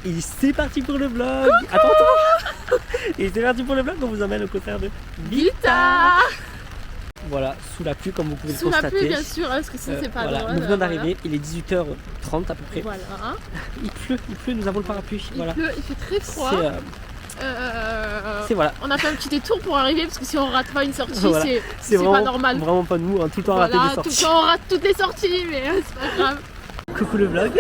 Et c'est parti pour le vlog. Attends. Et c'est parti pour le vlog, on vous emmène au concert de Vita. Voilà, sous la pluie comme vous pouvez Sous le la constater. pluie bien sûr, parce que sinon c'est pas voilà, drôle. nous venons d'arriver, il est 18h30 à peu près. Voilà. Il pleut, nous avons le parapluie. Voilà. Il pleut, il fait très froid. C'est voilà. On a fait un petit détour pour arriver parce que si on rate pas une sortie, Voilà. c'est pas normal. Vraiment pas nous, tout le temps Voilà, rater des tout sorties. le temps on rate toutes les sorties, mais c'est pas grave. Coucou le vlog.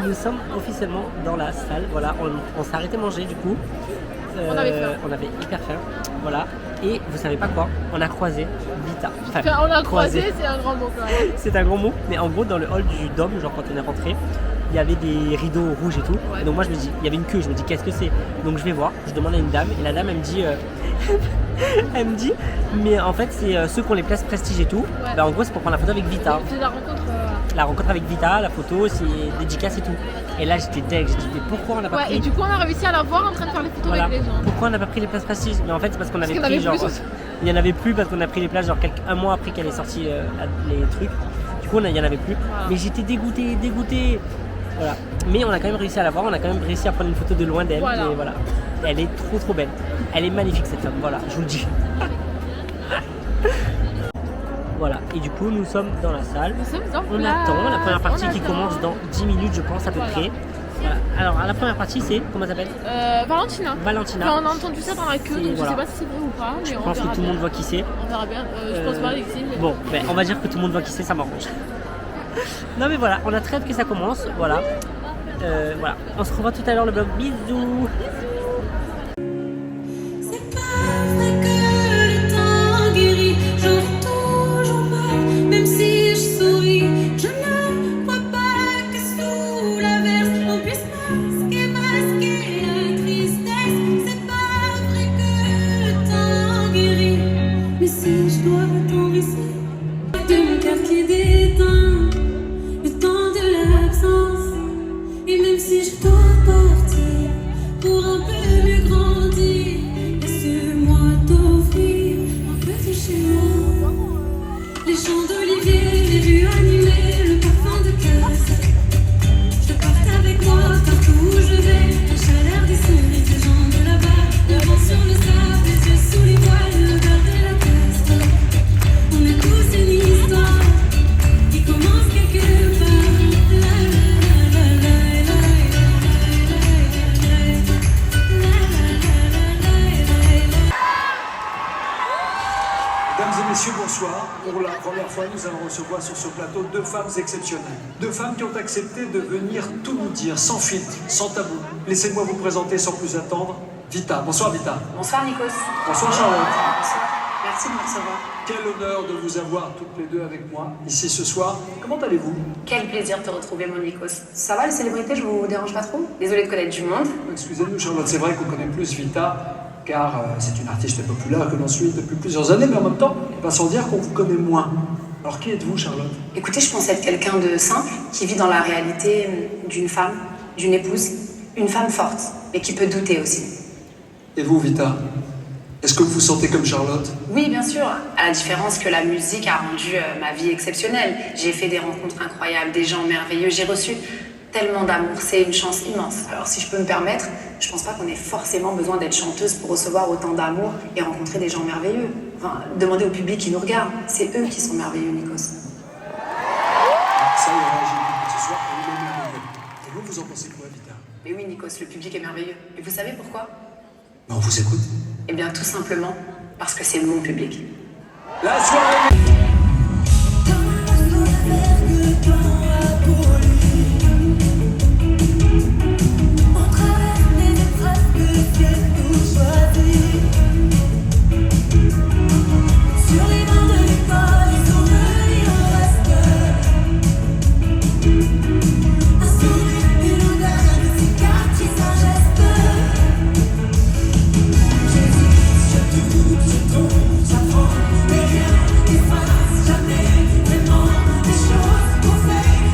Nous sommes officiellement dans la salle. Voilà, on s'est arrêté manger du coup. On avait faim. On avait hyper faim. Voilà. Et vous savez pas quoi, on a croisé Vita. Enfin, On a croisé, c'est un grand mot quand même. C'est un grand mot, mais en gros dans le hall du Dôme, genre quand on est rentré, il y avait des rideaux rouges et tout. Ouais. Et donc moi je me dis, il y avait une queue, je me dis qu'est-ce que c'est? Donc je vais voir, je demande à une dame et la dame elle me dit, mais en fait c'est ceux qui ont les places prestige et tout. Ouais. Bah, en gros c'est pour prendre la photo avec Vita. C'est la rencontre. La rencontre avec Vita, la photo, c'est dédicace et tout. Et là j'étais deg, j'ai dit mais pourquoi on n'a pas Ouais, pris? et du coup on a réussi à la voir en train de faire les photos Voilà. avec les gens. Pourquoi on n'a pas pris les places prestige? Mais en fait c'est parce qu'on avait qu'il y en pris avait genre. plus. Il n'y en avait plus parce qu'on a pris les places genre un mois après qu'elle est sortie les trucs. Du coup il n'y en avait plus. Voilà. Mais j'étais dégoûté. Voilà. Mais on a quand même réussi à la voir, on a quand même réussi à prendre une photo de loin d'elle. Voilà. Et voilà. Elle est trop belle. Elle est magnifique cette femme, voilà, je vous le dis. Voilà, et du coup nous sommes dans la salle. Nous sommes en On place. attend la première partie On qui attend. commence dans 10 minutes je pense à peu Voilà. près. Voilà. Alors la première partie c'est, comment ça s'appelle? Valentina. Valentina. Enfin, on a entendu ça dans la queue, donc voilà. je sais pas si c'est vrai ou pas, mais Je on pense verra que tout le bien. monde voit qui c'est. On verra bien. Je pense pas Alexis, mais Bon, ben, on va dire que tout le monde voit qui c'est, ça m'arrange. Non mais voilà, on a très hâte que ça commence. Voilà. Voilà. On se revoit tout à l'heure le vlog. Bisous. C'est pas vrai que le temps guérit, j'en toujours pas, même si je souris, je ne crois pas que sous l'averse on puisse masquer la tristesse. C'est pas vrai que le temps guérit, mais si je dois attendre ici, de mon cœur qui déteint, le temps de l'absence, et même si je dois partir pour un peu mieux grandir, laisse-moi t'offrir un petit chez moi. Les champs d'olivier, les rues animées, le parfum de casse. Je porte avec moi partout où je vais, la chaleur des cerises, les gens de là-bas, le vent sur le sable, les yeux sous les voiles, l'odeur de la tête. On a tous une histoire qui commence quelque part. Mesdames et messieurs, bonsoir. Pour la première fois, nous allons recevoir sur ce plateau deux femmes exceptionnelles. Deux femmes qui ont accepté de venir tout nous dire, sans filtre, sans tabou. Laissez-moi vous présenter sans plus attendre Vita. Bonsoir Vita. Bonsoir Nikos. Bonsoir Charlotte. Bonsoir. Merci de me recevoir. Quel honneur de vous avoir toutes les deux avec moi ici ce soir. Comment allez-vous? Quel plaisir de te retrouver mon Nikos. Ça va les célébrités, je vous dérange pas trop? Désolée de connaître du monde. Excusez-nous Charlotte, c'est vrai qu'on connaît plus Vita, car c'est une artiste populaire que l'on suit depuis plusieurs années, mais en même temps, il va sans dire qu'on vous connaît moins. Alors qui êtes-vous Charlotte? Écoutez, je pense être quelqu'un de simple, qui vit dans la réalité d'une femme, d'une épouse, une femme forte, mais qui peut douter aussi. Et vous Vita? Est-ce que vous vous sentez comme Charlotte? Oui, bien sûr, à la différence que la musique a rendu ma vie exceptionnelle. J'ai fait des rencontres incroyables, des gens merveilleux, j'ai reçu tellement d'amour, c'est une chance immense. Alors si je peux me permettre, je pense pas qu'on ait forcément besoin d'être chanteuse pour recevoir autant d'amour et rencontrer des gens merveilleux. Enfin, demandez au public qui nous regarde, c'est eux qui sont merveilleux, Nikos. Ça y est, j'ai vu que ce soir, vous est merveilleux. Et vous, vous en pensez quoi Vita? Mais oui, Nikos, le public est merveilleux. Et vous savez pourquoi? On vous écoute. Eh bien, tout simplement parce que c'est mon public. La soirée. Sur les bancs de l'école, les souvenirs restent. Un sourire, une odeur, une cicatrice, un geste. J'hésite, je doute, je tombe, j'apprends, mais rien n'efface jamais vraiment des choses qu'on fait.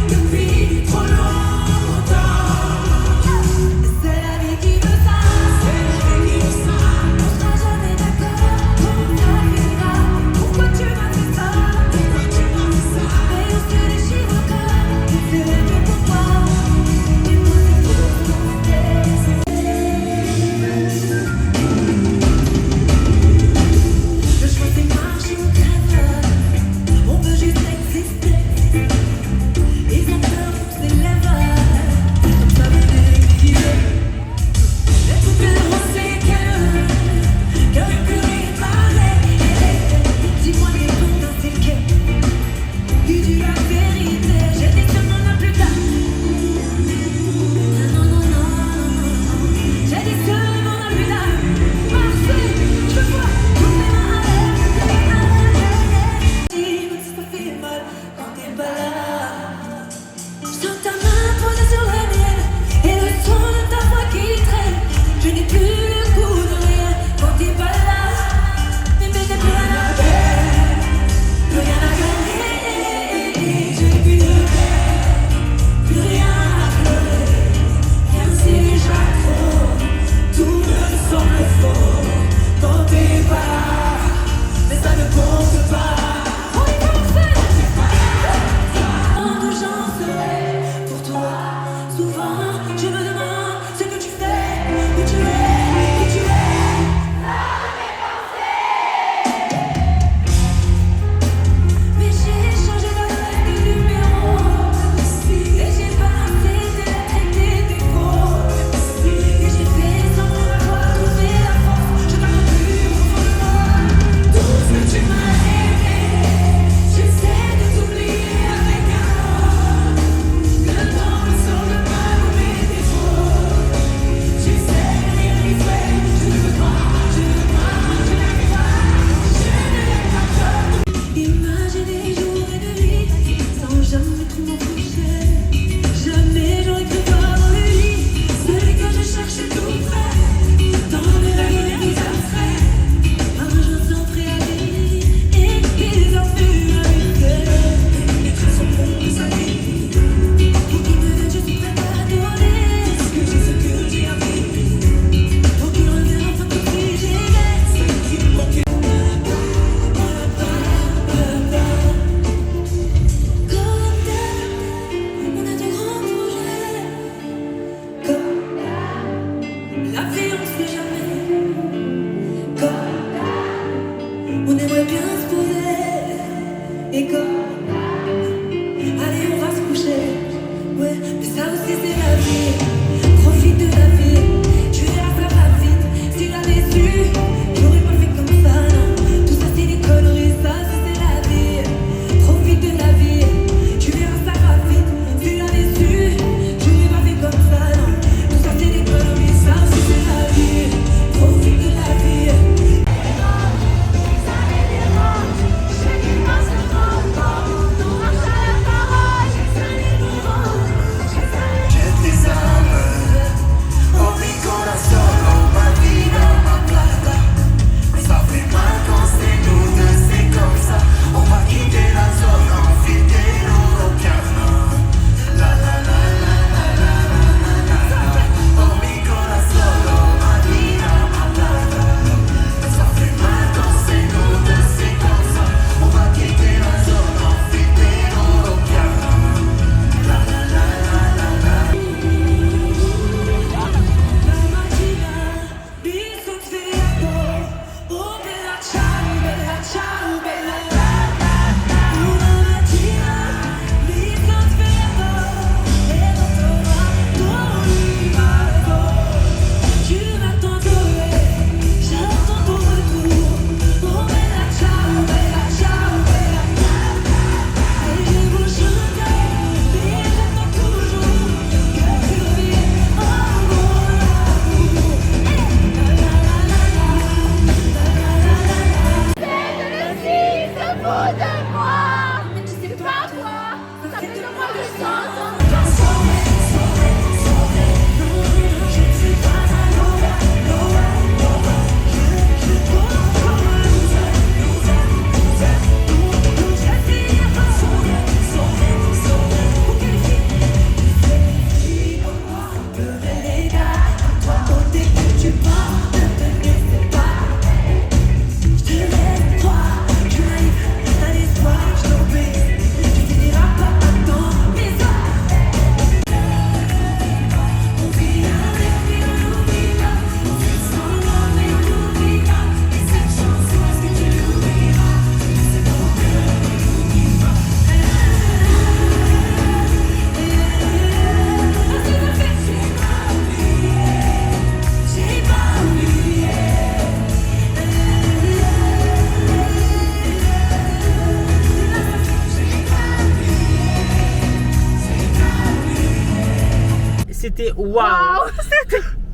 Waouh.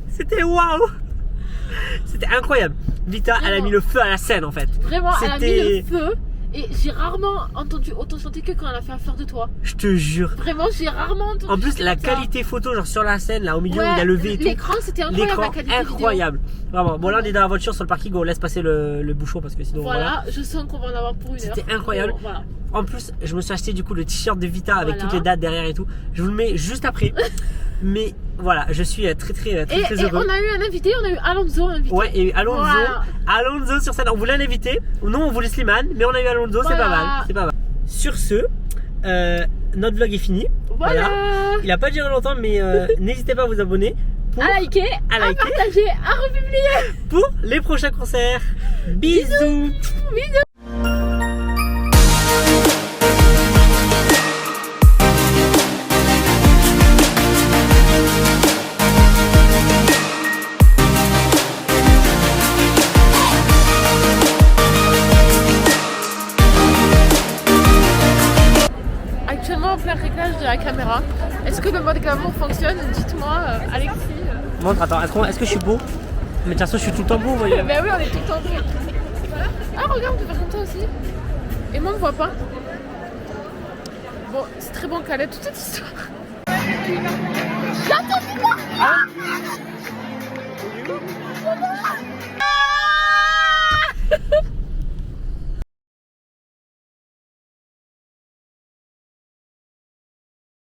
C'était waouh. C'était incroyable. Vita, elle a Vraiment. mis le feu à la scène en fait. Vraiment, elle a mis C'était- le feu. Et j'ai rarement entendu autant chanter que quand elle a fait Affaire de toi. Je te jure. Vraiment, j'ai rarement entendu. En plus, chanter la comme ça. qualité photo, genre sur la scène, là au milieu, Ouais, où il a levé et tout. l'écran, c'était incroyable. L'écran, La qualité incroyable. Vraiment. Bon, là, on est dans la voiture sur le parking, on laisse passer le bouchon parce que sinon, Vidéo. voilà. Voilà, je sens qu'on va en avoir pour une heure. C'était incroyable. Bon, voilà. En plus, je me suis acheté du coup le t-shirt de Vita avec Voilà. toutes les dates derrière et tout. Je vous le mets juste après. Mais voilà, je suis très Et heureux. on a eu un invité, on a eu Alonso invité. Ouais, et Alonso, Voilà. Alonso sur scène. On voulait l'inviter. Non, on voulait Slimane, mais on a eu Alonso, c'est Voilà. pas mal. C'est pas mal. Sur ce, notre vlog est fini. Voilà. Il a pas duré longtemps, mais n'hésitez pas à vous abonner pour, À liker, à à liker. partager, à republier. pour les prochains concerts. Bisous. Actuellement, en plein réglage de la caméra. Est-ce que le mode glamour fonctionne? Dites-moi, Alexis. Montre, attends, est-ce que je suis beau? Mais de toute façon, je suis tout le temps beau, vous voyez. Ben oui, on est tout le temps beau. Ah, regarde, on peut faire comme ça aussi. Et moi, on ne voit pas. Bon, c'est très bon qu'elle ait toute cette histoire. J'attends,